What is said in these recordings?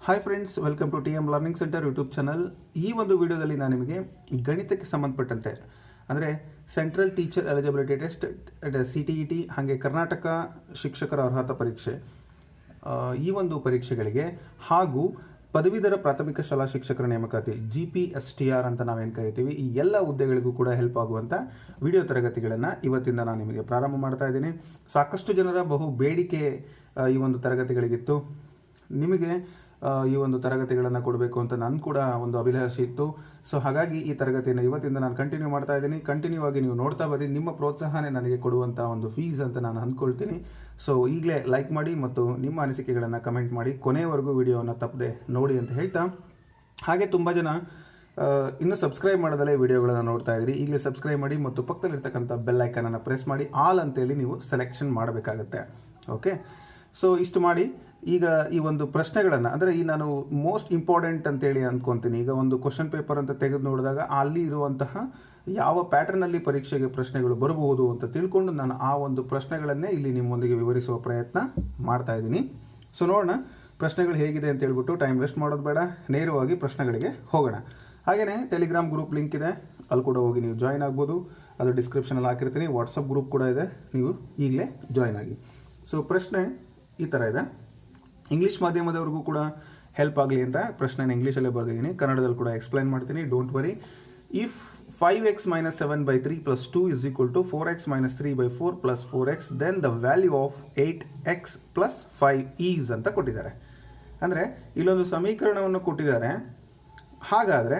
Hi friends, welcome to TM learning centre YouTube channel. ಈ ಒಂದು ವಿಡಿಯೋದಲ್ಲಿ ನಾನು ನಿಮಗೆ ಗಣಿತಕ್ಕೆ ಸಂಬಂಧಪಟ್ಟಂತೆ ಅಂದರೆ central teacher eligibility test, CTET ಹಾಗೆ ಕರ್ನಾಟಕ ಶಿಕ್ಷಕರ ಅರ್ಹತಾ ಪರೀಕ್ಷೆ, ಈ ಒಂದು ಪರೀಕ್ಷೆಗಳಿಗೆ ಹಾಗೂ ಪದವೀಧರ ಪ್ರಾಥಮಿಕ ಶಾಲಾ ಶಿಕ್ಷಕರ ನೇಮಕಾತಿ GPSTR ಅಂತ ನಾವೇನು ಕರಿತೀವಿ, ಈ ಎಲ್ಲ ಹುದ್ದೆಗಳಿಗೂ ಕೂಡ ಹೆಲ್ಪ್ ಆಗುವಂಥ ವಿಡಿಯೋ ತರಗತಿಗಳನ್ನು ಇವತ್ತಿಂದ ನಾನು ನಿಮಗೆ ಪ್ರಾರಂಭ ಮಾಡ್ತಾ ಇದ್ದೀನಿ. ಸಾಕಷ್ಟು ಜನರ ಬಹು ಬೇಡಿಕೆ ಈ ಒಂದು ತರಗತಿಗಳಿಗಿತ್ತು. ನಿಮಗೆ ಈ ಒಂದು ತರಗತಿಗಳನ್ನು ಕೊಡಬೇಕು ಅಂತ ನನ್ನ ಕೂಡ ಒಂದು ಅಭಿಲಾಷೆ ಇತ್ತು. ಸೊ ಹಾಗಾಗಿ ಈ ತರಗತಿಯನ್ನು ಇವತ್ತಿಂದ ನಾನು ಕಂಟಿನ್ಯೂ ಮಾಡ್ತಾ ಇದ್ದೀನಿ. ಕಂಟಿನ್ಯೂ ಆಗಿ ನೀವು ನೋಡ್ತಾ ಬರ್ರಿ. ನಿಮ್ಮ ಪ್ರೋತ್ಸಾಹನೇ ನನಗೆ ಕೊಡುವಂಥ ಒಂದು ಫೀಸ್ ಅಂತ ನಾನು ಅಂದ್ಕೊಳ್ತೀನಿ. ಸೊ ಈಗಲೇ ಲೈಕ್ ಮಾಡಿ ಮತ್ತು ನಿಮ್ಮ ಅನಿಸಿಕೆಗಳನ್ನು ಕಮೆಂಟ್ ಮಾಡಿ, ಕೊನೆಯವರೆಗೂ ವಿಡಿಯೋವನ್ನು ತಪ್ಪದೆ ನೋಡಿ ಅಂತ ಹೇಳ್ತಾ, ಹಾಗೆ ತುಂಬ ಜನ ಇನ್ನೂ ಸಬ್ಸ್ಕ್ರೈಬ್ ಮಾಡೋದಲ್ಲೇ ವಿಡಿಯೋಗಳನ್ನು ನೋಡ್ತಾ ಇದ್ದೀರಿ. ಈಗಲೇ ಸಬ್ಸ್ಕ್ರೈಬ್ ಮಾಡಿ ಮತ್ತು ಪಕ್ಕದಲ್ಲಿರ್ತಕ್ಕಂಥ ಬೆಲ್ ಐಕನನ್ನು ಪ್ರೆಸ್ ಮಾಡಿ ಆಲ್ ಅಂತೇಳಿ ನೀವು ಸೆಲೆಕ್ಷನ್ ಮಾಡಬೇಕಾಗತ್ತೆ. ಓಕೆ, ಸೊ ಇಷ್ಟು ಮಾಡಿ ಈಗ ಈ ಒಂದು ಪ್ರಶ್ನೆಗಳನ್ನು, ಅಂದರೆ ಈ ನಾನು ಮೋಸ್ಟ್ ಇಂಪಾರ್ಟೆಂಟ್ ಅಂತೇಳಿ ಅಂದ್ಕೊತೀನಿ. ಈಗ ಒಂದು ಕ್ವಶನ್ ಪೇಪರ್ ಅಂತ ತೆಗೆದು ನೋಡಿದಾಗ ಅಲ್ಲಿ ಇರುವಂತಹ ಯಾವ ಪ್ಯಾಟರ್ನಲ್ಲಿ ಪರೀಕ್ಷೆಗೆ ಪ್ರಶ್ನೆಗಳು ಬರಬಹುದು ಅಂತ ತಿಳ್ಕೊಂಡು ನಾನು ಆ ಒಂದು ಪ್ರಶ್ನೆಗಳನ್ನೇ ಇಲ್ಲಿ ನಿಮ್ಮೊಂದಿಗೆ ವಿವರಿಸುವ ಪ್ರಯತ್ನ ಮಾಡ್ತಾ ಇದ್ದೀನಿ. ಸೊ ನೋಡೋಣ ಪ್ರಶ್ನೆಗಳು ಹೇಗಿದೆ ಅಂತ ಹೇಳ್ಬಿಟ್ಟು ಟೈಮ್ ವೇಸ್ಟ್ ಮಾಡೋದು ಬೇಡ, ನೇರವಾಗಿ ಪ್ರಶ್ನೆಗಳಿಗೆ ಹೋಗೋಣ. ಹಾಗೆಯೇ ಟೆಲಿಗ್ರಾಮ್ ಗ್ರೂಪ್ ಲಿಂಕ್ ಇದೆ, ಅಲ್ಲಿ ಕೂಡ ಹೋಗಿ ನೀವು ಜಾಯ್ನ್ ಆಗ್ಬೋದು. ಅದು ಡಿಸ್ಕ್ರಿಪ್ಷನಲ್ಲಿ ಹಾಕಿರ್ತೀನಿ. ವಾಟ್ಸಪ್ ಗ್ರೂಪ್ ಕೂಡ ಇದೆ, ನೀವು ಈಗಲೇ ಜಾಯ್ನ್ ಆಗಿ. ಸೊ ಪ್ರಶ್ನೆ ಈ ಥರ ಇದೆ. ಇಂಗ್ಲೀಷ್ ಮಾಧ್ಯಮದವ್ರಿಗೂ ಕೂಡ ಹೆಲ್ಪ್ ಆಗಲಿ ಅಂತ ಪ್ರಶ್ನೆನ ಇಂಗ್ಲೀಷಲ್ಲೇ ಬರೆದಿದ್ದೀನಿ, ಕನ್ನಡದಲ್ಲಿ ಕೂಡ ಎಕ್ಸ್ಪ್ಲೈನ್ ಮಾಡ್ತೀನಿ, don't worry. If 5x - 7/3 + 2 = 4x - 3/4 + 4x, then the value of 8x + 5 is ಅಂತ ಕೊಟ್ಟಿದ್ದಾರೆ. ಅಂದರೆ ಇಲ್ಲೊಂದು ಸಮೀಕರಣವನ್ನು ಕೊಟ್ಟಿದ್ದಾರೆ. ಹಾಗಾದರೆ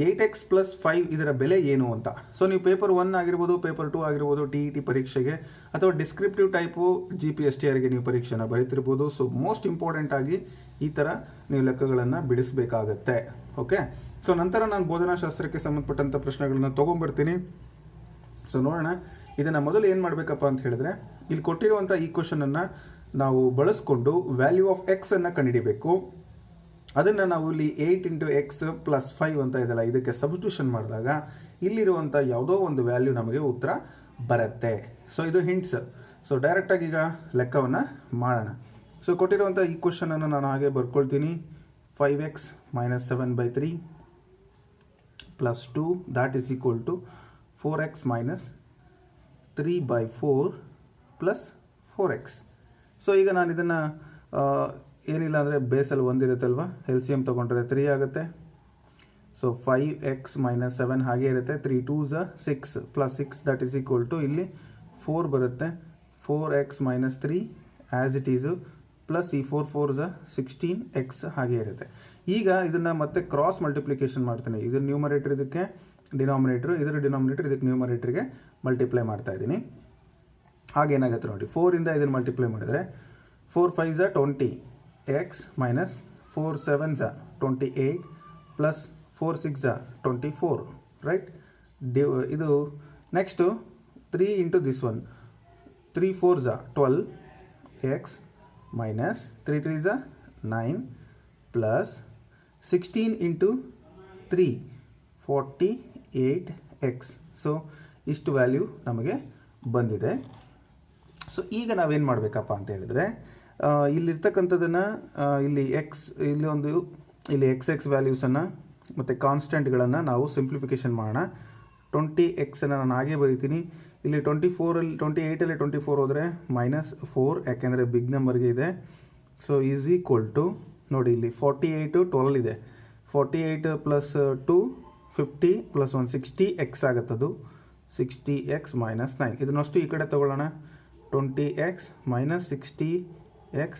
8x + 5 ಇದರ ಬೆಲೆ ಏನು ಅಂತ. ಸೊ ನೀವು ಪೇಪರ್ 1 ಆಗಿರ್ಬೋದು, ಪೇಪರ್ 2 ಆಗಿರ್ಬೋದು, TET ಪರೀಕ್ಷೆಗೆ ಅಥವಾ ಡಿಸ್ಕ್ರಿಪ್ಟಿವ್ ಟೈಪು GPSTRಗೆ ನೀವು ಪರೀಕ್ಷೆನ ಬರೀತಿರ್ಬೋದು. ಸೊ ಮೋಸ್ಟ್ ಇಂಪಾರ್ಟೆಂಟ್ ಆಗಿ ಈ ಥರ ನೀವು ಲೆಕ್ಕಗಳನ್ನು ಬಿಡಿಸಬೇಕಾಗತ್ತೆ. ಓಕೆ, ಸೊ ನಂತರ ನಾನು ಬೋಧನಾಶಾಸ್ತ್ರಕ್ಕೆ ಸಂಬಂಧಪಟ್ಟಂಥ ಪ್ರಶ್ನೆಗಳನ್ನ ತೊಗೊಂಬರ್ತೀನಿ. ಸೊ ನೋಡೋಣ. ಇದನ್ನು ಮೊದಲು ಏನು ಮಾಡಬೇಕಪ್ಪ ಅಂತ ಹೇಳಿದ್ರೆ, ಇಲ್ಲಿ ಕೊಟ್ಟಿರುವಂಥ ಈ ಕ್ವಶನನ್ನು ನಾವು ಬಳಸ್ಕೊಂಡು ವ್ಯಾಲ್ಯೂ ಆಫ್ ಎಕ್ಸ್ ಅನ್ನು ಕಂಡುಹಿಡಿಬೇಕು. ಅದನ್ನು ನಾವು ಇಲ್ಲಿ 8 × x + 5 ಅಂತ ಇದೆಲ್ಲ, ಇದಕ್ಕೆ ಸಬ್ಸ್ಟಿಟ್ಯೂಷನ್ ಮಾಡಿದಾಗ ಇಲ್ಲಿರುವಂಥ ಯಾವುದೋ ಒಂದು ವ್ಯಾಲ್ಯೂ ನಮಗೆ ಉತ್ತರ ಬರುತ್ತೆ. ಸೊ ಇದು ಹಿಂಟ್ಸ್. ಸೊ ಡೈರೆಕ್ಟಾಗಿ ಈಗ ಲೆಕ್ಕವನ್ನು ಮಾಡೋಣ. ಸೊ ಕೊಟ್ಟಿರುವಂಥ ಈ ಕ್ವಶನನ್ನು ನಾನು ಹಾಗೆ ಬರ್ಕೊಳ್ತೀನಿ. 5x - 7/3 + 2 = 4x - 3/4 + 4x. ಸೊ ಈಗ ನಾನು ಇದನ್ನು ಏನಿಲ್ಲ ಅಂದರೆ ಬೇಸಲ್ಲಿ ಒಂದಿರುತ್ತಲ್ವ, LCM ತೊಗೊಂಡ್ರೆ 3 ಆಗುತ್ತೆ. ಸೊ 5x - 7 ಹಾಗೆ ಇರುತ್ತೆ. 3 × 2 = 6 + 6 = ಇಲ್ಲಿ 4 ಬರುತ್ತೆ. 4x - 3 as it Yesu plus ಈ 4 × 4 = 16x ಹಾಗೆ ಇರುತ್ತೆ. ಈಗ ಇದನ್ನು ಮತ್ತೆ ಕ್ರಾಸ್ ಮಲ್ಟಿಪ್ಲಿಕೇಶನ್ ಮಾಡ್ತೀನಿ. ಇದು ನ್ಯೂಮರೇಟರ್, ಇದಕ್ಕೆ ಡಿನಾಮಿನೇಟ್ರು, ಇದರ ಡಿನಾಮಿನೇಟರ್ ಇದಕ್ಕೆ ನ್ಯೂಮರೇಟ್ರಿಗೆ ಮಲ್ಟಿಪ್ಲೈ ಮಾಡ್ತಾ ಇದ್ದೀನಿ. ಹಾಗೇನಾಗುತ್ತೆ ನೋಡಿ, 4 ಇಂದ ಇದನ್ನು ಮಲ್ಟಿಪ್ಲೈ ಮಾಡಿದರೆ 4 × 5 = 20, x - 4 × 7 = 28 + 4 × 6 = 24, ರೈಟ್. ಇದು next 3 × this one, 3 × 4 = 12, x - 3 × 3 = 9 + 16 × 3 48x. So ಇಷ್ಟು ವ್ಯಾಲ್ಯೂ ನಮಗೆ ಬಂದಿದೆ. ಸೊ ಈಗ ನಾವೇನು ಮಾಡಬೇಕಪ್ಪ ಅಂತ ಹೇಳಿದ್ರೆ, ಇಲ್ಲಿರ್ತಕ್ಕಂಥದ್ದನ್ನು ಇಲ್ಲಿ ಇಲ್ಲಿ ಎಕ್ಸ್ ವ್ಯಾಲ್ಯೂಸನ್ನು ಮತ್ತು ಕಾನ್ಸ್ಟೆಂಟ್ಗಳನ್ನು ನಾವು ಸಿಂಪ್ಲಿಫಿಕೇಷನ್ ಮಾಡೋಣ. 20x ನಾನು ಹಾಗೆ ಬರೀತೀನಿ. ಇಲ್ಲಿ 28ಅಲ್ಲಿ 24 ಹೋದರೆ -4, ಯಾಕೆಂದರೆ ಬಿಗ್ ನಂಬರ್ಗೆ ಇದೆ. ಸೊ ಈಸ್ ಈಕ್ವಲ್ ಟು ನೋಡಿ, ಇಲ್ಲಿ 48 12 ಇದೆ. 48 + 2 50 + 1 60x ಆಗುತ್ತದು. 60x - 9. ಇದನ್ನಷ್ಟು ಈ ಕಡೆ ತಗೊಳ್ಳೋಣ. 20x - 60x,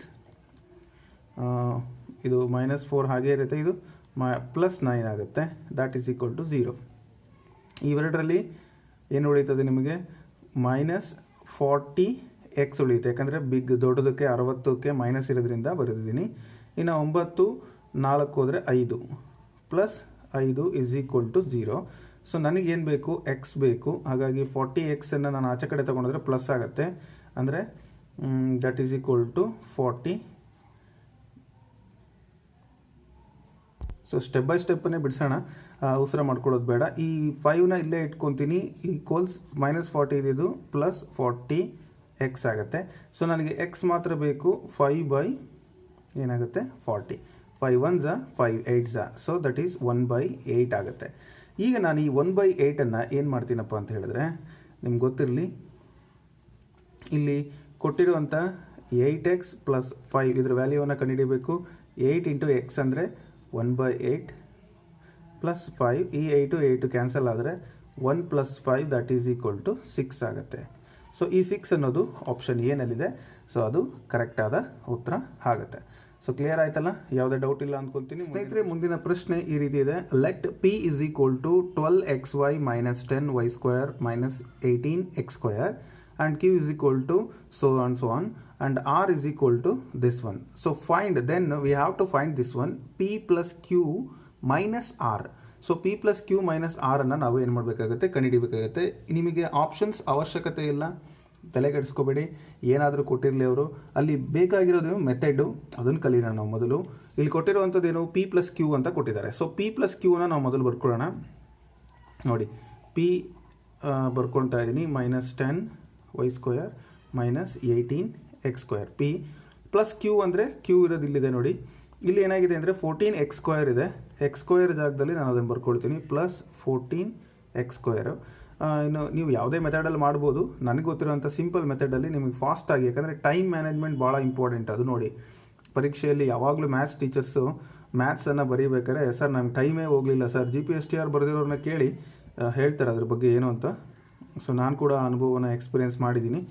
ಇದು -4 ಹಾಗೆ ಇರುತ್ತೆ. ಇದು +9 ಆಗುತ್ತೆ. = 0. ಇವೆರಡರಲ್ಲಿ ಏನು ಉಳೀತದೆ ನಿಮಗೆ? -40x ಉಳಿಯುತ್ತೆ, ಯಾಕಂದರೆ ಬಿಗ್ ದೊಡ್ಡದಕ್ಕೆ 60ಕ್ಕೆ ಮೈನಸ್ ಇರೋದ್ರಿಂದ ಬರೆದಿದ್ದೀನಿ. ಇನ್ನು 9 4 ಹೋದರೆ 5 +5 = 0. ಸೊ ನನಗೇನು ಬೇಕು? ಎಕ್ಸ್ ಬೇಕು. ಹಾಗಾಗಿ 40x ನಾನು ಆಚೆ ಕಡೆ ತೊಗೊಂಡ್ರೆ ಪ್ಲಸ್ ಆಗುತ್ತೆ, ಅಂದರೆ = 40. ಸೊ ಸ್ಟೆಪ್ ಬೈ ಸ್ಟೆಪ್ಪನ್ನೇ ಬಿಡಿಸೋಣ, ಅವಸರ ಮಾಡ್ಕೊಳ್ಳೋದು ಬೇಡ. ಈ 5ನ ಇಲ್ಲೇ ಇಟ್ಕೊತೀನಿ. ಈಕ್ವಲ್ಸ್ -40 ಇದ್ದು +40x ಆಗುತ್ತೆ. ಸೊ ನನಗೆ ಎಕ್ಸ್ ಮಾತ್ರ ಬೇಕು. 5/40. 5 1s 5 8s, so that is 1/8 ಆಗುತ್ತೆ. ಈಗ ನಾನು ಈ 1/8 ಏನು ಮಾಡ್ತೀನಪ್ಪ ಅಂತ ಹೇಳಿದ್ರೆ, ನಿಮ್ಗೆ ಗೊತ್ತಿರಲಿ, ಇಲ್ಲಿ ಕೊಟ್ಟಿರುವಂಥ 8x + 5 ಇದ್ರ ವ್ಯಾಲ್ಯೂವನ್ನು ಕಂಡುಹಿಡಿಯಬೇಕು. 8 × x ಅಂದರೆ 1/8 + 5, ಈ 8 ಕ್ಯಾನ್ಸಲ್ ಆದರೆ 1 + 5 ದಟ್ ಈಸ್ ಈಕ್ವಲ್ ಟು 6 ಆಗುತ್ತೆ. ಸೊ ಈ 6 ಅನ್ನೋದು ಆಪ್ಷನ್ ಏನಲ್ಲಿದೆ, ಸೊ ಅದು ಕರೆಕ್ಟಾದ ಉತ್ತರ ಆಗುತ್ತೆ. ಸೊ ಕ್ಲಿಯರ್ ಆಯ್ತಲ್ಲ, ಯಾವುದೇ ಡೌಟ್ ಇಲ್ಲ ಅಂದ್ಕೊಳ್ತೀನಿ. ಸ್ನೇಹಿತರೆ, ಮುಂದಿನ ಪ್ರಶ್ನೆ ಈ ರೀತಿ ಇದೆ. Let p = 12xy - 10y² - 18x² and q = so on and r = this one. So find, then we have to find this one, p + q - r. So p + q - r ಅನ್ನು ನಾವು ಏನು ಮಾಡಬೇಕಾಗುತ್ತೆ, ಕಂಡುಹಿಡಿಯಬೇಕಾಗುತ್ತೆ. ನಿಮಗೆ ಆಪ್ಷನ್ಸ್ ಅವಶ್ಯಕತೆ ಇಲ್ಲ, ತಲೆ ಕೆಡಿಸ್ಕೋಬೇಡಿ. ಏನಾದರೂ ಕೊಟ್ಟಿರಲಿ ಅವರು, ಅಲ್ಲಿ ಬೇಕಾಗಿರೋದು ಮೆಥಡು, ಅದನ್ನು ಕಲೀರೋಣ ನಾವು ಮೊದಲು. ಇಲ್ಲಿ ಕೊಟ್ಟಿರುವಂಥದ್ದೇನು, p + q ಅಂತ ಕೊಟ್ಟಿದ್ದಾರೆ. ಸೊ p + q ನಾವು ಮೊದಲು ಬರ್ಕೊಳ್ಳೋಣ. ನೋಡಿ, p ಬರ್ಕೊಳ್ತಾ ಇದ್ದೀನಿ, -10y² - 18x². p + q ಅಂದರೆ q ಇರೋದು ಇಲ್ಲಿದೆ ನೋಡಿ. ಇಲ್ಲಿ ಏನಾಗಿದೆ ಅಂದರೆ 14x² ಇದೆ. x² ಜಾಗದಲ್ಲಿ ನಾನು ಅದನ್ನು ಬರ್ಕೊಳ್ತೀನಿ, +14x². ಇನ್ನು ನೀವು ಯಾವುದೇ ಮೆಥಡಲ್ಲಿ ಮಾಡ್ಬೋದು. ನನಗೆ ಗೊತ್ತಿರೋಂಥ ಸಿಂಪಲ್ ಮೆಥಡಲ್ಲಿ ನಿಮಗೆ ಫಾಸ್ಟಾಗಿ, ಯಾಕಂದರೆ ಟೈಮ್ ಮ್ಯಾನೇಜ್ಮೆಂಟ್ ಭಾಳ ಇಂಪಾರ್ಟೆಂಟ್. ಅದು ನೋಡಿ, ಪರೀಕ್ಷೆಯಲ್ಲಿ ಯಾವಾಗಲೂ ಮ್ಯಾಥ್ಸ್ ಟೀಚರ್ಸು ಮ್ಯಾಥ್ಸನ್ನು ಬರೀಬೇಕಾದ್ರೆ, ಸರ್ ನಮ್ಗೆ ಟೈಮೇ ಹೋಗಲಿಲ್ಲ ಸರ್, GPSTR ಬರೆದಿರೋರನ್ನ ಕೇಳಿ ಹೇಳ್ತಾರೆ ಅದ್ರ ಬಗ್ಗೆ ಏನು ಅಂತ. ಸೊ ನಾನು ಕೂಡ ಅನುಭವನ ಎಕ್ಸ್ಪೀರಿಯೆನ್ಸ್ ಮಾಡಿದ್ದೀನಿ.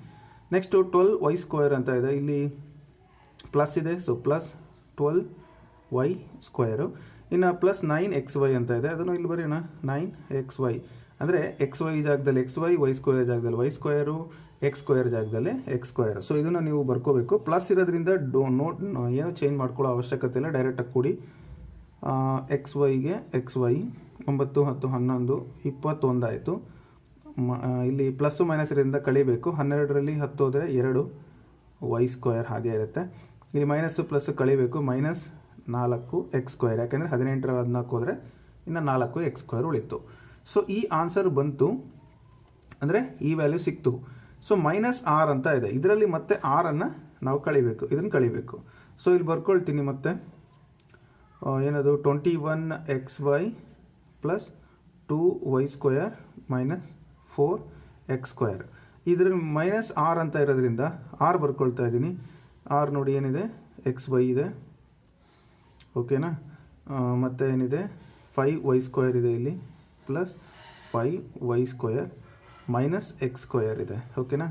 ನೆಕ್ಸ್ಟು 12y² ಅಂತ ಇದೆ, ಇಲ್ಲಿ ಪ್ಲಸ್ ಇದೆ, ಸೊ +12y². ಇನ್ನು +9xy ಅಂತ ಇದೆ, ಅದನ್ನು ಇಲ್ಲಿ ಬರೆಯೋಣ, 9xy. ಅಂದರೆ xy ಜಾಗದಲ್ಲಿ xy, y² ಜಾಗದಲ್ಲಿ y², x² ಜಾಗದಲ್ಲಿ x². ಸೊ ಇದನ್ನು ನೀವು ಬರ್ಕೋಬೇಕು. ಪ್ಲಸ್ ಇರೋದ್ರಿಂದ ಏನು ಚೇಂಜ್ ಮಾಡ್ಕೊಳ್ಳೋ ಅವಶ್ಯಕತೆ ಇಲ್ಲ, ಡೈರೆಕ್ಟಾಗಿ ಕೂಡಿ. xyಗೆ xy 9 10 11 21 ಆಯಿತು. ಇಲ್ಲಿ ಪ್ಲಸ್ಸು ಮೈನಸ್ ಇರೋದ್ರಿಂದ ಕಳಿಬೇಕು. 12ರಲ್ಲಿ 10 ಹೋದರೆ 2y², ಹಾಗೆ ಇರುತ್ತೆ. ಇಲ್ಲಿ ಮೈನಸ್ಸು ಪ್ಲಸ್ಸು ಕಳಿಬೇಕು, -4x², ಯಾಕೆಂದರೆ 18ರಲ್ಲಿ 14 ಹೋದರೆ ಇನ್ನು 4x² ಉಳಿತು. ಸೊ ಈ ಆನ್ಸರ್ ಬಂತು, ಅಂದರೆ ಈ ವ್ಯಾಲ್ಯೂ ಸಿಕ್ತು. ಸೊ -r ಅಂತ ಇದೆ, ಇದರಲ್ಲಿ ಮತ್ತೆ r ಅನ್ನು ನಾವು ಕಳಿಬೇಕು, ಇದನ್ನು ಕಳಿಬೇಕು. ಸೊ ಇಲ್ಲಿ ಬರ್ಕೊಳ್ತೀನಿ ಮತ್ತೆ, ಏನದು 21xy + 2y² - 4x². ಇದರಲ್ಲಿ -r ಅಂತ ಇರೋದ್ರಿಂದ r ಬರ್ಕೊಳ್ತಾ ಇದ್ದೀನಿ. r ನೋಡಿ ಏನಿದೆ, xy ಇದೆ, ಓಕೆನಾ. ಮತ್ತು ಏನಿದೆ, 5y² ಇದೆ ಇಲ್ಲಿ, +5y² - x² ಇದೆ, ಓಕೆನಾ.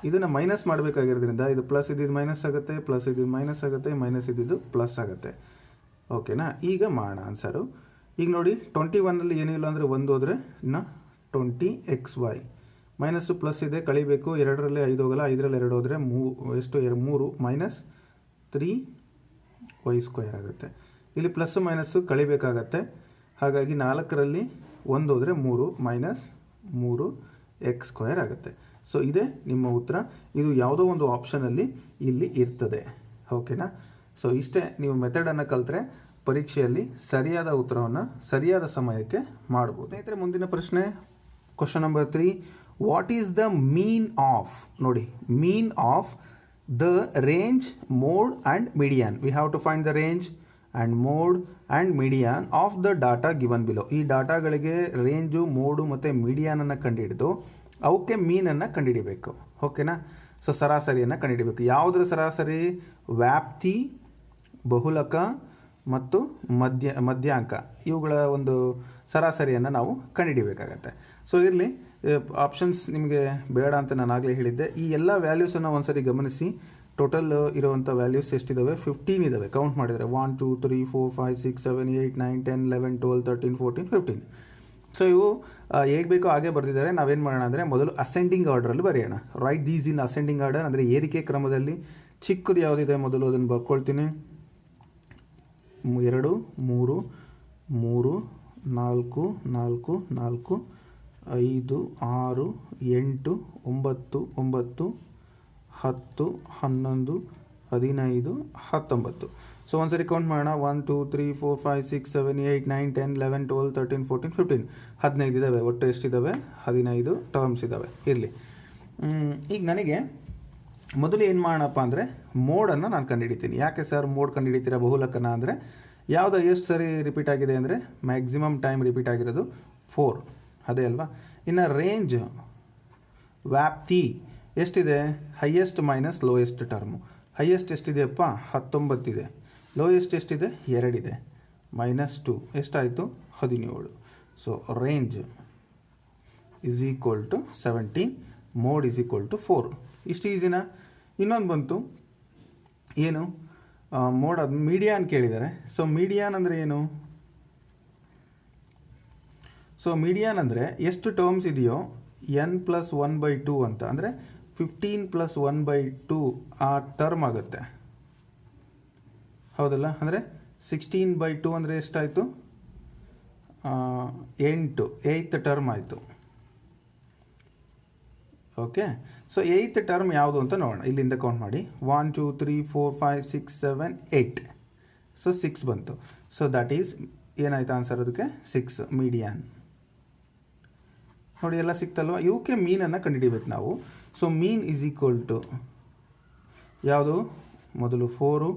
ಇದನ್ನು ಮೈನಸ್ ಮಾಡಬೇಕಾಗಿರೋದ್ರಿಂದ ಇದು ಪ್ಲಸ್ ಇದ್ದಿದ್ದು ಮೈನಸ್ ಆಗುತ್ತೆ, ಪ್ಲಸ್ ಇದ್ದಿದ್ದು ಮೈನಸ್ ಆಗುತ್ತೆ, ಮೈನಸ್ ಇದ್ದಿದ್ದು ಪ್ಲಸ್ ಆಗುತ್ತೆ, ಓಕೆನಾ. ಈಗ ಮಾಡೋಣ ಆನ್ಸರು. ಈಗ ನೋಡಿ, 21ರಲ್ಲಿ ಏನಿಲ್ಲ ಅಂದರೆ 1 ಹೋದರೆ ಇನ್ನು 20xy, ಮೈನಸ್ಸು ಪ್ಲಸ್ ಇದೆ, ಕಳಿಬೇಕು. 2ರಲ್ಲಿ 5 ಹೋಗಲ್ಲ, 5ರಲ್ಲಿ 2 ಹೋದರೆ ಎಷ್ಟು, 3 -3y² ಆಗುತ್ತೆ. ಇಲ್ಲಿ ಪ್ಲಸ್ಸು ಮೈನಸ್ಸು ಕಳಿಬೇಕಾಗತ್ತೆ, ಹಾಗಾಗಿ 4ರಲ್ಲಿ 1 ಹೋದರೆ 3 -3x² ಆಗುತ್ತೆ. ಸೊ ಇದೇ ನಿಮ್ಮ ಉತ್ತರ. ಇದು ಯಾವುದೋ ಒಂದು ಆಪ್ಷನಲ್ಲಿ ಇಲ್ಲಿ ಇರ್ತದೆ, ಓಕೆನಾ. ಸೊ ಇಷ್ಟೇ, ನೀವು ಮೆಥಡನ್ನು ಕಲಿತ್ರೆ ಪರೀಕ್ಷೆಯಲ್ಲಿ ಸರಿಯಾದ ಉತ್ತರವನ್ನು ಸರಿಯಾದ ಸಮಯಕ್ಕೆ ಮಾಡ್ಬೋದು. ಸ್ನೇಹಿತರೆ, ಮುಂದಿನ ಪ್ರಶ್ನೆ, question number 3. What is the mean of, ನೋಡಿ, mean of the range, mode and median. We have to find the range and mode and median of the data given below. ಈ ಡಾಟಾಗಳಿಗೆ ರೇಂಜು, ಮೋಡು ಮತ್ತು ಮೀಡಿಯನನ್ನು ಕಂಡುಹಿಡಿದು ಅವಕ್ಕೆ ಮೀನನ್ನು ಕಂಡುಹಿಡಿಬೇಕು, ಓಕೆನಾ. So ಸರಾಸರಿಯನ್ನು ಕಂಡುಹಿಡಿಬೇಕು. ಯಾವುದರ ಸರಾಸರಿ, ವ್ಯಾಪ್ತಿ, ಬಹುಲಕ ಮತ್ತು ಮಧ್ಯಾಂಕ, ಇವುಗಳ ಒಂದು ಸರಾಸರಿಯನ್ನು ನಾವು ಕಂಡುಹಿಡಿಬೇಕಾಗತ್ತೆ. ಸೊ ಇರಲಿ, ಆಪ್ಷನ್ಸ್ ನಿಮಗೆ ಬೇಡ ಅಂತ ನಾನು ಆಗಲೇ ಹೇಳಿದ್ದೆ. ಈ ಎಲ್ಲ ವ್ಯಾಲ್ಯೂಸನ್ನು ಒಂದ್ಸರಿ ಗಮನಿಸಿ. ಟೋಟಲ್ ಇರುವಂಥ ವ್ಯಾಲ್ಯೂಸ್ ಎಷ್ಟಿದ್ದಾವೆ, 15 ಇದ್ದಾವೆ. ಕೌಂಟ್ ಮಾಡಿದರೆ 1 2 3 4 5 6 7 8 9 10 11 12 13 14 15. ಸೊ ಇವು ಹೇಗೆ ಬೇಕೋ ಹಾಗೆ ಬರೆದಿದ್ದಾರೆ. ನಾವೇನು ಮಾಡೋಣ ಅಂದರೆ, ಮೊದಲು ಅಸೆಂಡಿಂಗ್ ಆರ್ಡ್ರಲ್ಲಿ ಬರೆಯೋಣ. Write these in ascending order, ಅಂದರೆ ಏರಿಕೆ ಕ್ರಮದಲ್ಲಿ. ಚಿಕ್ಕದು ಯಾವುದಿದೆ ಮೊದಲು ಅದನ್ನು ಬರ್ಕೊಳ್ತೀನಿ. 2 3 3 4 4 4 5 6 8 9 9 10 11 15 19. ಸೊ ಒಂದ್ಸರಿ ಕೌಂಟ್ ಮಾಡೋಣ. 1 2 3 4 5 6 7 8 9 10 11 12 13 14 15 15 ಇದ್ದಾವೆ. ಒಟ್ಟು ಎಷ್ಟಿದ್ದಾವೆ, 15 ಟರ್ಮ್ಸ್ ಇದ್ದಾವೆ. ಇರಲಿ, ಈಗ ನನಗೆ ಮೊದಲು ಏನು ಮಾಡೋಣಪ್ಪ ಅಂದರೆ, ಮೋಡನ್ನು ನಾನು ಕಂಡುಹಿಡಿತೀನಿ. ಯಾಕೆ ಸರ್ ಮೋಡ್ ಕಂಡುಹಿಡಿತೀರಾ ಬಹುಲಕನ ಅಂದರೆ, ಯಾವುದು ಹೈಯೆಸ್ಟ್ ಸರಿ ರಿಪೀಟ್ ಆಗಿದೆ ಅಂದರೆ ಮ್ಯಾಕ್ಸಿಮಮ್ ಟೈಮ್ ರಿಪೀಟ್ ಆಗಿರೋದು 4, ಅದೇ ಅಲ್ವಾ. ಇನ್ನು ರೇಂಜ್ ವ್ಯಾಪ್ತಿ ಎಷ್ಟಿದೆ, highest minus lowest term. Highest ಎಷ್ಟಿದೆಯಪ್ಪ 19 ಇದೆ, ಲೋಯೆಸ್ಟ್ ಎಷ್ಟಿದೆ 2 ಇದೆ, -2 ಎಷ್ಟಾಯಿತು 17. So range is equal to 17, mode is equal to 4. ಇಷ್ಟು ಈಸಿನಾ. ಇನ್ನೊಂದು ಬಂತು ಏನು, ಮೋಡ್ ಅದು ಮೀಡಿಯಾನ್ ಕೇಳಿದ್ದಾರೆ. ಸೊ ಮೀಡಿಯಾನ್ ಅಂದರೆ ಏನು, ಸೊ ಮೀಡಿಯಾನ್ ಅಂದರೆ ಎಷ್ಟು ಟರ್ಮ್ಸ್ ಇದೆಯೋ n+1/2 ಅಂತ, ಅಂದರೆ 15 + 1/2 ಆ ಟರ್ಮ್ ಆಗುತ್ತೆ, ಹೌದಲ್ಲ. ಅಂದರೆ 16/2 ಅಂದರೆ ಎಷ್ಟಾಯಿತು, 8th ಟರ್ಮ್ ಆಯಿತು. ಓಕೆ, ಸೊ 8th ಟರ್ಮ್ ಯಾವುದು ಅಂತ ನೋಡೋಣ. ಇಲ್ಲಿಂದ ಕೌಂಟ್ ಮಾಡಿ 1 2 3 4 5 6 7 8. ಸೊ 6 ಬಂತು. ಸೊ ದಟ್ ಈಸ್ ಏನಾಯ್ತು ಆನ್ಸರ್ ಅದಕ್ಕೆ 6 ಮೀಡಿಯಾನ್. ನೋಡಿ ಎಲ್ಲ ಸಿಕ್ತಲ್ವ. ಇವಕ್ಕೆ ಮೀನನ್ನು ಕಂಡುಹಿಡಿಬೇಕು ನಾವು. So mean is equal to ಯಾವುದು, ಮೊದಲು 4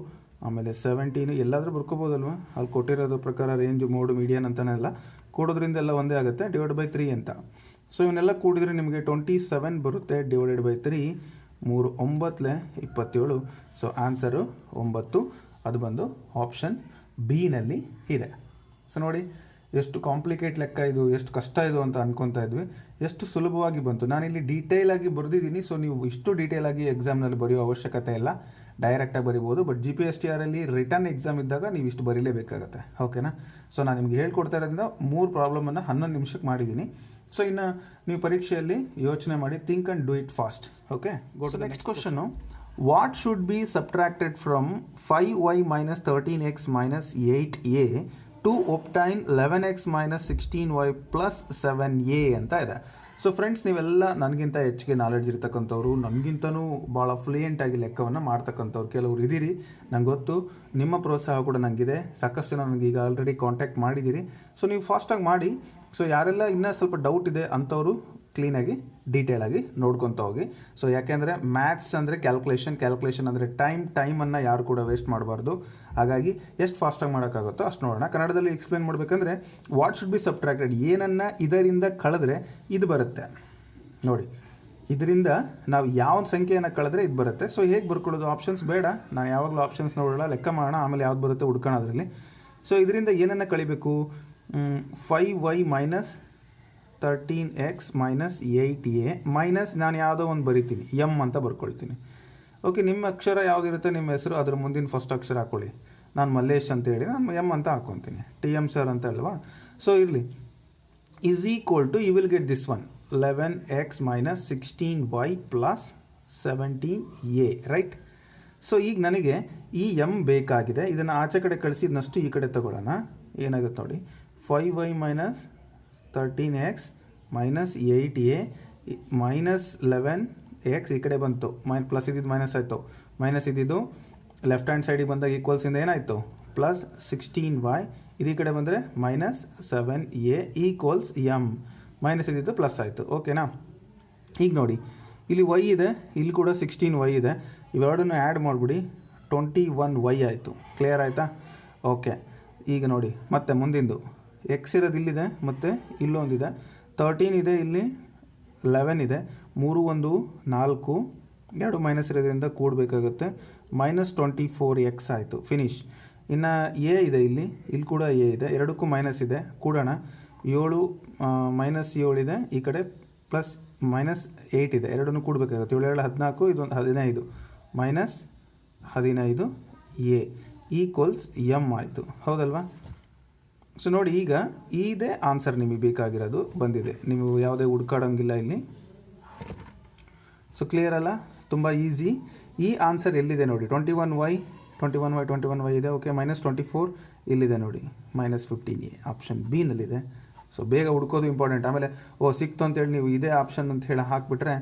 ಆಮೇಲೆ 17 ಎಲ್ಲಾದರೂ ಬರ್ಕೋಬೋದಲ್ವ, ಅಲ್ಲಿ ಕೊಟ್ಟಿರೋದ್ರ ಪ್ರಕಾರ ರೇಂಜು ಮೋಡು ಮೀಡಿಯನ್ ಅಂತನೆಲ್ಲ ಕೂಡೋದ್ರಿಂದ ಎಲ್ಲ ಒಂದೇ ಆಗುತ್ತೆ, /3 ಅಂತ. ಸೊ ಇವನ್ನೆಲ್ಲ ಕೂಡಿದರೆ ನಿಮಗೆ 27 ಬರುತ್ತೆ, /3 3 9 27. ಸೊ ಆನ್ಸರು 9, ಅದು ಬಂದು ಆಪ್ಷನ್ ಬಿನಲ್ಲಿ ಇದೆ. ಸೊ ನೋಡಿ ಎಷ್ಟು ಕಾಂಪ್ಲಿಕೇಟ್ ಲೆಕ್ಕ ಇದು, ಎಷ್ಟು ಕಷ್ಟ ಇದು ಅಂತ ಅನ್ಕೊತಾ ಇದ್ವಿ, ಎಷ್ಟು ಸುಲಭವಾಗಿ ಬಂತು. ನಾನಿಲ್ಲಿ ಡೀಟೇಲಾಗಿ ಬರೆದಿದ್ದೀನಿ. ಸೊ ನೀವು ಇಷ್ಟು ಡೀಟೇಲಾಗಿ ಎಕ್ಸಾಮ್ನಲ್ಲಿ ಬರೆಯೋ ಅವಶ್ಯಕತೆ ಇಲ್ಲ, ಡೈರೆಕ್ಟಾಗಿ ಬರಿಬೋದು. ಬಟ್ GPSTR ಅಲ್ಲಿ ರಿಟರ್ನ್ ಎಕ್ಸಾಮ್ ಇದ್ದಾಗ ನೀವು ಇಷ್ಟು ಬರೀಲೇಬೇಕಾಗತ್ತೆ, ಓಕೆನಾ. ಸೊ ನಾನು ನಿಮ್ಗೆ ಹೇಳ್ಕೊಡ್ತಾ ಇರೋದ್ರಿಂದ 3 ಪ್ರಾಬ್ಲಮನ್ನು 11 ನಿಮಿಷಕ್ಕೆ ಮಾಡಿದ್ದೀನಿ. ಸೊ ಇನ್ನು ನೀವು ಪರೀಕ್ಷೆಯಲ್ಲಿ ಯೋಚನೆ ಮಾಡಿ, think and do it fast. Okay, go to next ಕ್ವಶನ್ನು. What should be subtracted from 5y - 13x - 8a to obtain 11x - 16y + 7a ಅಂತ ಇದೆ. ಸೊ ಫ್ರೆಂಡ್ಸ್, ನೀವೆಲ್ಲ ನನಗಿಂತ ಹೆಚ್ಚಿಗೆ ನಾಲೆಡ್ಜ್ ಇರ್ತಕ್ಕಂಥವ್ರು, ನನಗಿಂತನೂ ಭಾಳ ಫ್ಲೂಯೆಂಟಾಗಿ ಲೆಕ್ಕವನ್ನು ಮಾಡ್ತಕ್ಕಂಥವ್ರು ಕೆಲವರು ಇದ್ದೀರಿ, ನಂಗೆ ಗೊತ್ತು. ನಿಮ್ಮ ಪ್ರೋತ್ಸಾಹ ಕೂಡ ನನಗಿದೆ, ಸಾಕಷ್ಟು ಜನ ನನಗೀಗ ಆಲ್ರೆಡಿ ಕಾಂಟ್ಯಾಕ್ಟ್ ಮಾಡಿದ್ದೀರಿ. ಸೊ ನೀವು ಫಾಸ್ಟಾಗಿ ಮಾಡಿ. ಸೊ ಯಾರೆಲ್ಲ ಇನ್ನೂ ಸ್ವಲ್ಪ ಡೌಟ್ ಇದೆ ಅಂಥವರು ಕ್ಲೀನಾಗಿ ಡೀಟೇಲಾಗಿ ನೋಡ್ಕೊತ ಹೋಗಿ. ಸೊ ಯಾಕೆಂದರೆ ಮ್ಯಾಥ್ಸ್ ಅಂದರೆ ಕ್ಯಾಲ್ಕುಲೇಷನ್ ಅಂದರೆ ಟೈಮನ್ನು ಯಾರು ಕೂಡ ವೇಸ್ಟ್ ಮಾಡಬಾರ್ದು. ಹಾಗಾಗಿ ಎಷ್ಟು ಫಾಸ್ಟಾಗಿ ಮಾಡೋಕ್ಕಾಗುತ್ತೋ ಅಷ್ಟು ನೋಡೋಣ. ಕನ್ನಡದಲ್ಲಿ ಎಕ್ಸ್ಪ್ಲೇನ್ ಮಾಡಬೇಕಂದ್ರೆ ವಾಟ್ ಶುಡ್ ಬಿ ಸಬ್ಟ್ರಾಕ್ಟೆಡ್, ಏನನ್ನು ಇದರಿಂದ ಕಳೆದ್ರೆ ಇದು ಬರುತ್ತೆ. ನೋಡಿ, ಇದರಿಂದ ನಾವು ಯಾವ ಸಂಖ್ಯೆಯನ್ನು ಕಳೆದ್ರೆ ಇದು ಬರುತ್ತೆ. ಸೊ ಹೇಗೆ ಬರ್ಕೊಳ್ಳೋದು, ಆಪ್ಷನ್ಸ್ ಬೇಡ, ನಾನು ಯಾವಾಗಲೂ ಆಪ್ಷನ್ಸ್ ನೋಡೋಲ್ಲ, ಲೆಕ್ಕ ಮಾಡೋಣ, ಆಮೇಲೆ ಯಾವ್ದು ಬರುತ್ತೆ ಹುಡ್ಕೋಣ ಅದರಲ್ಲಿ. ಸೊ ಇದರಿಂದ ಏನನ್ನು ಕಳಿಬೇಕು, 5y - 13x - 8a ಮೈನಸ್ ನಾನು ಯಾವುದೋ ಒಂದು ಬರಿತೀನಿ, ಎಮ್ ಅಂತ ಬರ್ಕೊಳ್ತೀನಿ. ಓಕೆ, ನಿಮ್ಮ ಅಕ್ಷರ ಯಾವುದಿರುತ್ತೆ ನಿಮ್ಮ ಹೆಸರು, ಅದ್ರ ಮುಂದಿನ ಫಸ್ಟ್ ಅಕ್ಷರ ಹಾಕ್ಕೊಳ್ಳಿ. ನಾನು ಮಲ್ಲೇಶ್ ಅಂತ ಹೇಳಿ ನಾನು ಎಮ್ ಅಂತ ಹಾಕ್ಕೊತೀನಿ, TM ಸರ್ ಅಂತ ಅಲ್ವಾ. ಸೊ ಇರಲಿ, is equal to you will get this one 11x - 16y + 17a, right. So ಈಗ ನನಗೆ ಈ ಎಮ್ ಬೇಕಾಗಿದೆ, ಇದನ್ನು ಆಚೆ ಕಡೆ ಕಳಿಸಿದನಷ್ಟು ಈ ಕಡೆ ತಗೊಳ್ಳೋಣ. ಏನಾಗುತ್ತೆ ನೋಡಿ, 5y - 13x - 8a - 11x ಈ ಕಡೆ ಬಂತು, ಪ್ಲಸ್ ಇದ್ದಿದ್ದು ಮೈನಸ್ ಆಯಿತು, ಮೈನಸ್ ಇದ್ದಿದ್ದು ಲೆಫ್ಟ್ ಹ್ಯಾಂಡ್ ಸೈಡಿಗೆ ಬಂದಾಗ ಈಕ್ವಲ್ಸಿಂದ ಏನಾಯಿತು ಪ್ಲಸ್ 16y, ಇದು ಈ ಕಡೆ ಬಂದರೆ -7a = m, ಮೈನಸ್ ಇದ್ದಿದ್ದು ಪ್ಲಸ್ ಆಯಿತು. ಓಕೆನಾ. ಈಗ ನೋಡಿ, ಇಲ್ಲಿ y ಇದೆ, ಇಲ್ಲಿ ಕೂಡ 16y ಇದೆ, ಇವೆರಡನ್ನು ಆ್ಯಡ್ ಮಾಡಿಬಿಡಿ, 21y ಆಯಿತು. ಕ್ಲಿಯರ್ ಆಯಿತಾ. ಓಕೆ, ಈಗ ನೋಡಿ ಮತ್ತೆ ಮುಂದಿಂದು ಎಕ್ಸ್ ಇರೋದು ಇಲ್ಲಿದೆ, ಮತ್ತು ಇಲ್ಲೊಂದಿದೆ 13 ಇದೆ, ಇಲ್ಲಿ 11 ಇದೆ, 3 1 4, 2 ಮೈನಸ್ ಇರೋದ್ರಿಂದ ಕೂಡಬೇಕಾಗುತ್ತೆ, -24x ಆಯಿತು. ಫಿನಿಶ್. ಇನ್ನು ಎ ಇದೆ, ಇಲ್ಲಿ ಕೂಡ ಎ ಇದೆ, ಎರಡಕ್ಕೂ ಮೈನಸ್ ಇದೆ, ಕೂಡೋಣ. 7 -7 ಇದೆ, ಈ ಕಡೆ ಪ್ಲಸ್ -8 ಇದೆ, ಎರಡನ್ನೂ ಕೂಡಬೇಕಾಗುತ್ತೆ. 7 7 14, ಇದೊಂದು 15, -15a = m ಆಯಿತು, ಹೌದಲ್ವಾ. ಸೊ ನೋಡಿ, ಈಗ ಇದೇ ಆನ್ಸರ್ ನಿಮಗೆ ಬೇಕಾಗಿರೋದು ಬಂದಿದೆ, ನೀವು ಯಾವುದೇ ಹುಡ್ಕಾಡೋಂಗಿಲ್ಲ ಇಲ್ಲಿ. ಸೊ ಕ್ಲಿಯರ್ ಅಲ್ಲ, ತುಂಬ ಈಸಿ. ಈ ಆನ್ಸರ್ ಎಲ್ಲಿದೆ ನೋಡಿ, 21y ಇದೆ. ಓಕೆ, -24 ಇಲ್ಲಿದೆ ನೋಡಿ, -15a ಆಪ್ಷನ್ ಬಿನಲ್ಲಿದೆ. ಸೊ ಬೇಗ ಹುಡ್ಕೋದು ಇಂಪಾರ್ಟೆಂಟ್. ಆಮೇಲೆ ಸಿಕ್ತು ಅಂತೇಳಿ ನೀವು ಇದೇ ಆಪ್ಷನ್ ಅಂತ ಹೇಳಿ ಹಾಕಿಬಿಟ್ರೆ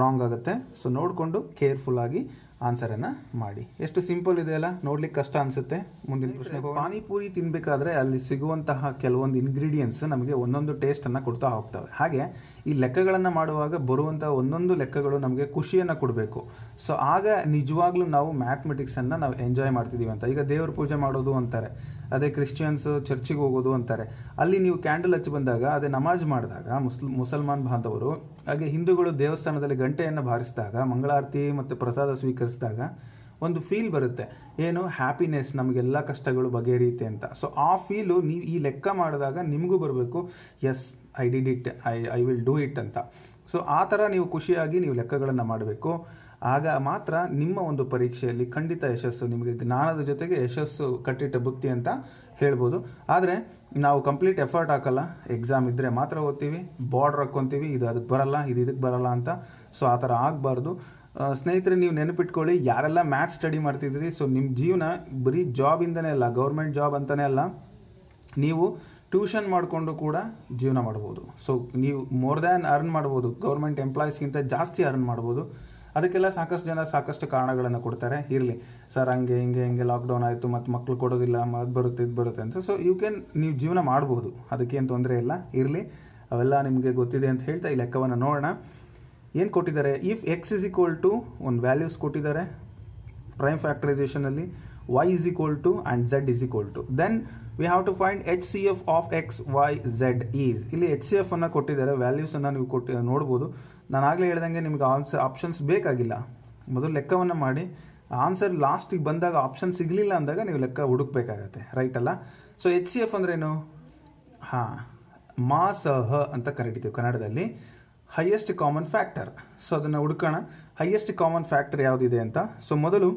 ರಾಂಗ್ ಆಗುತ್ತೆ. ಸೊ ನೋಡಿಕೊಂಡು ಕೇರ್ಫುಲ್ಲಾಗಿ ಆನ್ಸರನ್ನು ಮಾಡಿ. ಎಷ್ಟು ಸಿಂಪಲ್ ಇದೆ ಅಲ್ಲ, ನೋಡ್ಲಿಕ್ಕೆ ಕಷ್ಟ ಅನಿಸುತ್ತೆ. ಮುಂದಿನ ಪ್ರಶ್ನೆ, ಪಾನಿಪುರಿ ತಿನ್ನಬೇಕಾದ್ರೆ ಅಲ್ಲಿ ಸಿಗುವಂತಹ ಕೆಲವೊಂದು ಇಂಗ್ರೀಡಿಯೆಂಟ್ಸ್ ನಮಗೆ ಒಂದೊಂದು ಟೇಸ್ಟನ್ನು ಕೊಡ್ತಾ ಹೋಗ್ತವೆ. ಹಾಗೆ ಈ ಲೆಕ್ಕಗಳನ್ನು ಮಾಡುವಾಗ ಬರುವಂಥ ಒಂದೊಂದು ಲೆಕ್ಕಗಳು ನಮಗೆ ಖುಷಿಯನ್ನು ಕೊಡಬೇಕು. ಸೊ ಆಗ ನಿಜವಾಗ್ಲೂ ನಾವು ಮ್ಯಾಥಮೆಟಿಕ್ಸನ್ನು ನಾವು ಎಂಜಾಯ್ ಮಾಡ್ತಿದ್ದೀವಿ ಅಂತ. ಈಗ ದೇವ್ರ ಪೂಜೆ ಮಾಡೋದು ಅಂತಾರೆ, ಅದೇ ಕ್ರಿಶ್ಚಿಯನ್ಸ್ ಚರ್ಚಿಗೆ ಹೋಗೋದು ಅಂತಾರೆ. ಅಲ್ಲಿ ನೀವು ಕ್ಯಾಂಡಲ್ ಹಚ್ಚಿ ಬಂದಾಗ, ಅದೇ ನಮಾಜ್ ಮಾಡಿದಾಗ ಮುಸಲ್ಮಾನ್ ಬಾಂಧವರು, ಹಾಗೆ ಹಿಂದೂಗಳು ದೇವಸ್ಥಾನದಲ್ಲಿ ಗಂಟೆಯನ್ನು ಬಾರಿಸಿದಾಗ, ಮಂಗಳಾರತಿ ಮತ್ತು ಪ್ರಸಾದ ಸ್ವೀಕರಿಸಿದಾಗ ಒಂದು ಫೀಲ್ ಬರುತ್ತೆ, ಏನು ಹ್ಯಾಪಿನೆಸ್, ನಮಗೆಲ್ಲ ಕಷ್ಟಗಳು ಬಗೆಹರಿಯುತ್ತೆ ಅಂತ. ಸೊ ಆ ಫೀಲು ನೀವು ಈ ಲೆಕ್ಕ ಮಾಡಿದಾಗ ನಿಮಗೂ ಬರಬೇಕು, yes I did it, I will do it ಅಂತ. ಸೊ ಆ ಥರ ನೀವು ಖುಷಿಯಾಗಿ ನೀವು ಲೆಕ್ಕಗಳನ್ನು ಮಾಡಬೇಕು. ಆಗ ಮಾತ್ರ ನಿಮ್ಮ ಒಂದು ಪರೀಕ್ಷೆಯಲ್ಲಿ ಖಂಡಿತ ಯಶಸ್ಸು, ನಿಮಗೆ ಜ್ಞಾನದ ಜೊತೆಗೆ ಯಶಸ್ಸು ಕಟ್ಟಿಟ್ಟ ಬುತ್ತಿ ಅಂತ ಹೇಳ್ಬೋದು. ಆದರೆ ನಾವು ಕಂಪ್ಲೀಟ್ ಎಫರ್ಟ್ ಹಾಕಲ್ಲ, ಎಕ್ಸಾಮ್ ಇದ್ದರೆ ಮಾತ್ರ ಓದ್ತೀವಿ, ಬಾರ್ಡ್ರ್ ಹಾಕ್ಕೊತೀವಿ, ಇದು ಅದಕ್ಕೆ ಬರಲ್ಲ, ಇದು ಇದಕ್ಕೆ ಬರಲ್ಲ ಅಂತ. ಸೊ ಆ ಥರ ಆಗಬಾರ್ದು. ಸ್ನೇಹಿತರೆ, ನೀವು ನೆನಪಿಟ್ಕೊಳ್ಳಿ, ಯಾರೆಲ್ಲ ಮ್ಯಾಥ್ಸ್ ಸ್ಟಡಿ ಮಾಡ್ತಿದ್ದೀರಿ, ಸೊ ನಿಮ್ಮ ಜೀವನ ಬರೀ ಜಾಬಿಂದನೇ ಅಲ್ಲ, ಗೌರ್ಮೆಂಟ್ ಜಾಬ್ ಅಂತಲೇ ಅಲ್ಲ, ನೀವು ಟ್ಯೂಷನ್ ಮಾಡಿಕೊಂಡು ಕೂಡ ಜೀವನ ಮಾಡ್ಬೋದು. ಸೊ ನೀವು ಮೋರ್ ದ್ಯಾನ್ ಅರ್ನ್ ಮಾಡ್ಬೋದು, ಗೌರ್ಮೆಂಟ್ ಎಂಪ್ಲಾಯೀಸ್ಗಿಂತ ಜಾಸ್ತಿ ಅರ್ನ್ ಮಾಡ್ಬೋದು. ಅದಕ್ಕೆಲ್ಲ ಸಾಕಷ್ಟು ಜನ ಸಾಕಷ್ಟು ಕಾರಣಗಳನ್ನು ಕೊಡ್ತಾರೆ. ಇರಲಿ ಸರ್, ಹಂಗೆ ಹಿಂಗೆ ಲಾಕ್ಡೌನ್ ಆಯಿತು, ಮತ್ತು ಮಕ್ಕಳು ಕೊಡೋದಿಲ್ಲ, ಅದು ಬರುತ್ತೆ ಇದು ಬರುತ್ತೆ ಅಂತ. ಸೊ ನೀವು ಜೀವನ ಮಾಡ್ಬೋದು, ಅದಕ್ಕೇನು ತೊಂದರೆ ಇಲ್ಲ. ಇರಲಿ, ಅವೆಲ್ಲ ನಿಮಗೆ ಗೊತ್ತಿದೆ ಅಂತ ಹೇಳ್ತಾ ಈ ಲೆಕ್ಕವನ್ನು ನೋಡೋಣ. ಏನು ಕೊಟ್ಟಿದ್ದಾರೆ, if x is equal to ಒಂದು ವ್ಯಾಲ್ಯೂಸ್ ಕೊಟ್ಟಿದ್ದಾರೆ ಪ್ರೈಮ್ ಫ್ಯಾಕ್ಟರೈಸೇಷನಲ್ಲಿ, y is equal to and z is equal to, then we have to find HCF of x, y, z is. ಇಲ್ಲಿ HCF ಅನ್ನು ಕೊಟ್ಟಿದ್ದಾರೆ, ವ್ಯಾಲ್ಯೂಸನ್ನು ನೀವು ನೋಡ್ಬೋದು. ನಾನು ಆಗಲೇ ಹೇಳ್ದಂಗೆ ನಿಮಗೆ ಆಪ್ಷನ್ಸ್ ಬೇಕಾಗಿಲ್ಲ, ಮೊದಲು ಲೆಕ್ಕವನ್ನು ಮಾಡಿ ಆನ್ಸರ್ ಲಾಸ್ಟಿಗೆ ಬಂದಾಗ ಆಪ್ಷನ್ ಸಿಗಲಿಲ್ಲ ಅಂದಾಗ ನೀವು ಲೆಕ್ಕ ಹುಡುಕ್ಬೇಕಾಗತ್ತೆ, ರೈಟ್ ಅಲ್ಲ. ಸೊ HCF ಅಂದ್ರೇನು, ಮಾಸಹ ಅಂತ ಕರಿತೀವಿ ಕನ್ನಡದಲ್ಲಿ, ಹೈಯೆಸ್ಟ್ ಕಾಮನ್ ಫ್ಯಾಕ್ಟರ್. ಸೊ ಅದನ್ನು ಹುಡುಕೋಣ, ಹೈಯೆಸ್ಟ್ ಕಾಮನ್ ಫ್ಯಾಕ್ಟರ್ ಯಾವುದಿದೆ ಅಂತ. ಸೊ ಮೊದಲು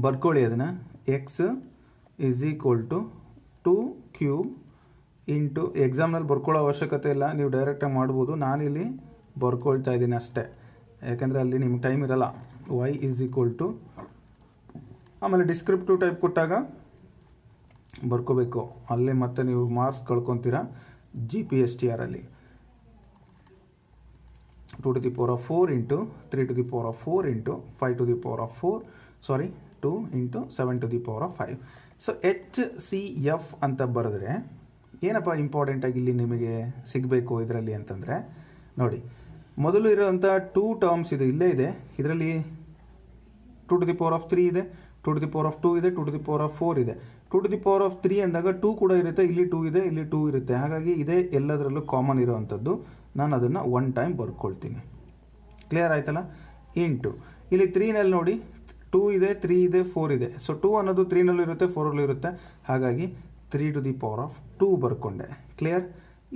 ಬರ್ಕೊಳ್ಳಿ ಅದನ್ನು, X is equal to 2 cube into, ಎಕ್ಸಾಮ್ನಲ್ಲಿ ಬರ್ಕೊಳ್ಳೋ ಅವಶ್ಯಕತೆ ಇಲ್ಲ, ನೀವು ಡೈರೆಕ್ಟಾಗಿ ಮಾಡ್ಬೋದು. ನಾನಿಲ್ಲಿ ಬರ್ಕೊಳ್ತಾ ಇದ್ದೀನಿ ಅಷ್ಟೇ, ಯಾಕೆಂದರೆ ಅಲ್ಲಿ ನಿಮ್ಗೆ ಟೈಮ್ ಇರಲ್ಲ. y ಈಸ್ ಈಕ್ವಲ್ ಟು, ಆಮೇಲೆ ಡಿಸ್ಕ್ರಿಪ್ಟಿವ್ ಟೈಪ್ ಕೊಟ್ಟಾಗ ಬರ್ಕೋಬೇಕು, ಅಲ್ಲೇ ಮತ್ತೆ ನೀವು ಮಾರ್ಕ್ಸ್ ಕಳ್ಕೊತೀರಾ GPSTR ಅಲ್ಲಿ. 2 to the power of 4 into 3 to the power of 4 into 5 to the power of 4, 2 into 7 to the power of 5. So HCF ಅಂತ ಬರೆದ್ರೆ ಏನಪ್ಪ ಇಂಪಾರ್ಟೆಂಟಾಗಿ ಇಲ್ಲಿ ನಿಮಗೆ ಸಿಗಬೇಕು ಇದರಲ್ಲಿ ಅಂತಂದರೆ, ನೋಡಿ ಮೊದಲು ಇರೋವಂಥ 2 ಟರ್ಮ್ಸ್ ಇದೆ, ಇಲ್ಲೇ ಇದೆ. ಇದರಲ್ಲಿ 2 to the power of 3 ಇದೆ, 2 to the power of 2 ಇದೆ, 2 to the power of 4 ಇದೆ. 2 to the power of 3 ಅಂದಾಗ 2 ಕೂಡ ಇರುತ್ತೆ, ಇಲ್ಲಿ 2 ಇದೆ, ಇಲ್ಲಿ 2 ಇರುತ್ತೆ. ಹಾಗಾಗಿ ಇದೇ ಎಲ್ಲದರಲ್ಲೂ ಕಾಮನ್ ಇರೋವಂಥದ್ದು. ನಾನು ಅದನ್ನು 1 ಟೈಮ್ ಬರ್ಕೊಳ್ತೀನಿ. ಕ್ಲಿಯರ್ ಆಯ್ತಲ್ಲ. ಇಂಟು ಇಲ್ಲಿ 3ನಲ್ಲಿ ನೋಡಿ 2 ಇದೆ, 3 ಇದೆ, 4 ಇದೆ. ಸೊ 2 ಅನ್ನೋದು 3ನಲ್ಲೂ ಇರುತ್ತೆ, 4ಅಲ್ಲೂ ಇರುತ್ತೆ. ಹಾಗಾಗಿ 3 to the power of 2 ಬರ್ಕೊಂಡೆ. ಕ್ಲಿಯರ್.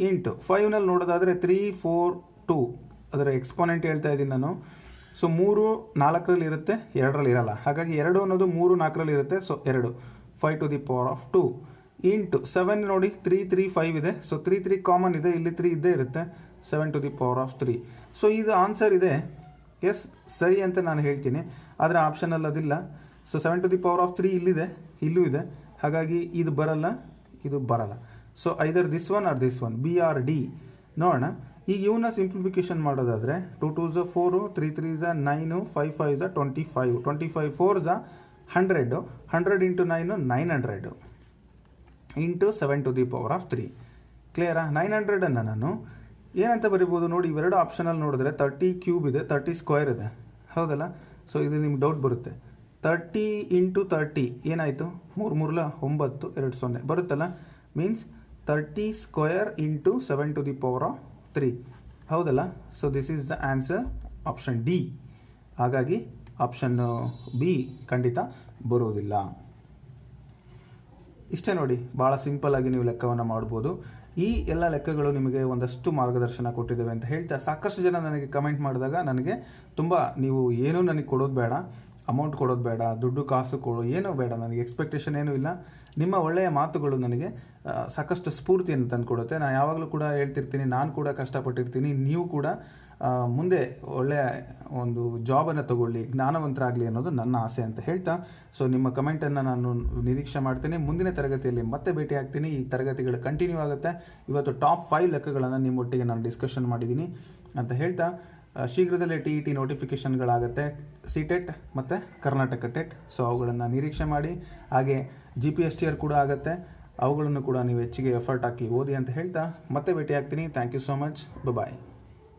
ಇಂಟು 5ನಲ್ಲಿ ನೋಡೋದಾದರೆ 3, 4, 2 ಅದರ ಎಕ್ಸ್ಪೋನೆಂಟ್ ಹೇಳ್ತಾ ಇದ್ದೀನಿ ನಾನು. ಸೊ 3 4ರಲ್ಲಿ ಇರುತ್ತೆ, 2ರಲ್ಲಿ ಇರಲ್ಲ. ಹಾಗಾಗಿ 2 ಅನ್ನೋದು 3 4ರಲ್ಲಿ ಇರುತ್ತೆ. So 2, 5 to the power of 2 into 7 ನೋಡಿ 3, 3, 5 ಇದೆ. ಸೊ 3, 3 ಕಾಮನ್ ಇದೆ, ಇಲ್ಲಿ 3 ಇದ್ದೇ ಇರುತ್ತೆ. 7 to the power of 3. So ಇದು ಆನ್ಸರ್ ಇದೆ, ಎಸ್ ಸರಿ ಅಂತ ನಾನು ಹೇಳ್ತೀನಿ. ಆದರೆ ಆಪ್ಷನಲ್ಲಿ ಅದಿಲ್ಲ. So 7 to the power of 3 ಇಲ್ಲಿದೆ, ಇಲ್ಲೂ ಇದೆ. ಹಾಗಾಗಿ ಇದು ಬರಲ್ಲ, ಇದು ಬರಲ್ಲ. So either this one or this one, B or D. ನೋಡೋಣ. ಈಗ ಇವನ್ನ ಸಿಂಪ್ಲಿಫಿಕೇಶನ್ ಮಾಡೋದಾದರೆ 2 2s 4, 3 3s 9, 5 5s 25, 25 4s 100, 100 into 9 900 into 7 to the power of 3. ಕ್ಲಿಯರಾ. 900ಅನ್ನು ನಾನು ಏನಂತ ಬರಿಬೋದು ನೋಡಿ, ಇವೆರಡು ಆಪ್ಷನಲ್ಲಿ ನೋಡಿದ್ರೆ 30 ಕ್ಯೂಬ್ ಇದೆ, 30 ಸ್ಕ್ವೇರ್ ಇದೆ, ಹೌದಲ್ಲ. ಸೊ ಇದು ನಿಮ್ಗೆ ಡೌಟ್ ಬರುತ್ತೆ. 30 ಇಂಟು 30 ಏನಾಯಿತು, 3 3 9, 2 0 ಬರುತ್ತಲ್ಲ. Means 30 square into 7 to the power of 3, ಹೌದಲ್ಲ. So this is the answer, option D. ಹಾಗಾಗಿ ಆಪ್ಷನ್ ಬಿ ಖಂಡಿತ ಬರೋದಿಲ್ಲ. ಇಷ್ಟೇ ನೋಡಿ, ಭಾಳ ಸಿಂಪಲ್ಲಾಗಿ ನೀವು ಲೆಕ್ಕವನ್ನು ಮಾಡ್ಬೋದು. ಈ ಎಲ್ಲ ಲೆಕ್ಕಗಳು ನಿಮಗೆ ಒಂದಷ್ಟು ಮಾರ್ಗದರ್ಶನ ಕೊಟ್ಟಿದ್ದೇವೆ ಅಂತ ಹೇಳ್ತಾ, ಸಾಕಷ್ಟು ಜನ ನನಗೆ ಕಮೆಂಟ್ ಮಾಡಿದಾಗ ನನಗೆ ತುಂಬ, ನೀವು ಏನೂ ನನಗೆ ಕೊಡೋದು ಬೇಡ, ಅಮೌಂಟ್ ಕೊಡೋದು ಬೇಡ, ದುಡ್ಡು ಕಾಸು ಏನೂ ಬೇಡ, ನನಗೆ ಎಕ್ಸ್ಪೆಕ್ಟೇಷನ್ ಏನೂ ಇಲ್ಲ. ನಿಮ್ಮ ಒಳ್ಳೆಯ ಮಾತುಗಳು ನನಗೆ ಸಾಕಷ್ಟು ಸ್ಫೂರ್ತಿಯನ್ನು ತಂದುಕೊಡುತ್ತೆ. ನಾನು ಯಾವಾಗಲೂ ಕೂಡ ಹೇಳ್ತಿರ್ತೀನಿ, ನಾನು ಕೂಡ ಕಷ್ಟಪಟ್ಟಿರ್ತೀನಿ, ನೀವು ಕೂಡ ಮುಂದೆ ಒಳ್ಳೆಯ ಒಂದು ಜಾಬನ್ನು ತಗೊಳ್ಳಿ, ಜ್ಞಾನವಂತರಾಗಲಿ ಅನ್ನೋದು ನನ್ನ ಆಸೆ ಅಂತ ಹೇಳ್ತಾ, ಸೊ ನಿಮ್ಮ ಕಮೆಂಟನ್ನು ನಾನು ನಿರೀಕ್ಷೆ ಮಾಡ್ತೀನಿ. ಮುಂದಿನ ತರಗತಿಯಲ್ಲಿ ಮತ್ತೆ ಭೇಟಿ ಆಗ್ತೀನಿ. ಈ ತರಗತಿಗಳು ಕಂಟಿನ್ಯೂ ಆಗುತ್ತೆ. ಇವತ್ತು ಟಾಪ್ 5 ಲೆಕ್ಕಗಳನ್ನು ನಿಮ್ಮೊಟ್ಟಿಗೆ ನಾನು ಡಿಸ್ಕಷನ್ ಮಾಡಿದ್ದೀನಿ ಅಂತ ಹೇಳ್ತಾ, ಶೀಘ್ರದಲ್ಲೇ TET ನೋಟಿಫಿಕೇಷನ್ಗಳಾಗುತ್ತೆ, CTET ಮತ್ತು ಕರ್ನಾಟಕ ಟೆಟ್. ಸೊ ಅವುಗಳನ್ನು ನಿರೀಕ್ಷೆ ಮಾಡಿ. ಹಾಗೆ GPSTR ಕೂಡ ಆಗುತ್ತೆ, ಅವುಗಳನ್ನು ಕೂಡ ನೀವು ಹೆಚ್ಚಿಗೆ ಎಫರ್ಟ್ ಹಾಕಿ ಓದಿ ಅಂತ ಹೇಳ್ತಾ ಮತ್ತೆ ಭೇಟಿ ಆಗ್ತೀನಿ. Thank you so much. Bye.